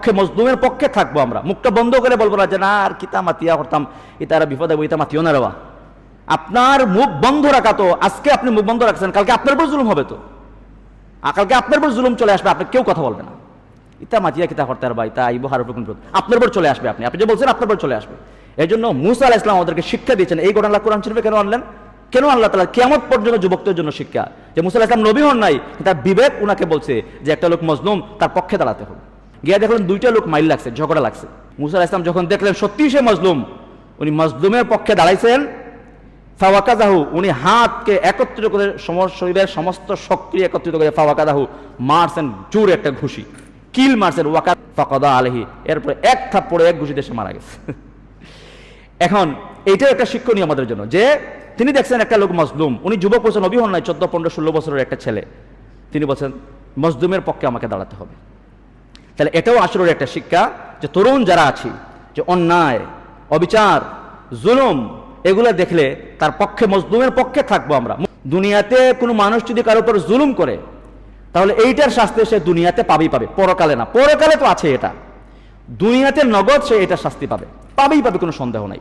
পক্ষে, মজলুমের পক্ষে থাকবো আমরা। মুখটা বন্ধ করে বলবো না যে না আর কিতা মাতিয়া করতাম, ইতারা বিপদে বইতা মাতিও না রে বা। আপনার মুখ বন্ধ রাখা, তো আজকে আপনি মুখ বন্ধ রাখছেন, কালকে আপনার উপর জুলুম হবে তো, আর কালকে আপনার উপর জুলুম চলে আসবে, আপনি কেউ কথা বলবে না। ইতা মাতিয়া কিতা করতে আর বা ইতা আইবো হার উপর আপনার উপর চলে আসবে, আপনি যে বলছেন আপনার উপর চলে আসবে। এই জন্য মুসা আলাইহিস সালাম আমাদেরকে শিক্ষা দিয়েছেন। এই ঘটনা কোরআন শরীফে কেন আনলেন? কেন আল্লাহ তাআলা কিয়ামত পর্যন্ত যুবকদের জন্য শিক্ষা, যে মুসা আলাইহিস সালাম নবী হন নাই, তার বিবেক উনাকে বলছে যে একটা লোক মজলুম, তার পক্ষে দাঁড়াতে হবে। গিয়ে দেখলেন দুইটা লোক মাইল লাগছে, ঝগড়া লাগছে। মুসা আলাইহিস সালাম যখন দেখলেন সত্যি সে মজলুম, উনি মজলুমের পক্ষে দাঁড়াইছেন। ফাওয়াকাযাহু, উনি হাতকে একত্রিত করে শরীরের সমস্ত শক্তি একত্রিত করে ফাওয়াকাযাহু মারছেন, জোরে একটা ঘুষি, কিল মারছেন। ওয়াকা ফাকাদা আলাইহি, এরপরে এক থাপ্পড়ে এক ঘুষিতে সে মারা গেছে। এখন এইটা একটা শিক্ষণীয় আমাদের জন্য, যে তিনি দেখছেন একটা লোক মজলুম, উনি যুবক বছর নবী হন নাই, 14, 15, 16 বছরের একটা ছেলে, তিনি বলছেন মজলুমের পক্ষে আমাকে দাঁড়াতে হবে। তাহলে এটাও আসলে একটা শিক্ষা, যে তরুণ যারা আছি, যে অন্যায়, অবিচার, জুলুম এগুলো দেখলে তার পক্ষে, মজলুমের পক্ষে থাকবো আমরা। দুনিয়াতে কোনো মানুষ যদি কারো উপর জুলুম করে, তাহলে এইটার শাস্তি সে দুনিয়াতে পাবেই পাবে, পরকালে না। পরকালে তো আছে এটা, দুনিয়াতে নগদ সে এটার শাস্তি পাবে, পাবেই পাবে, কোনো সন্দেহ নাই।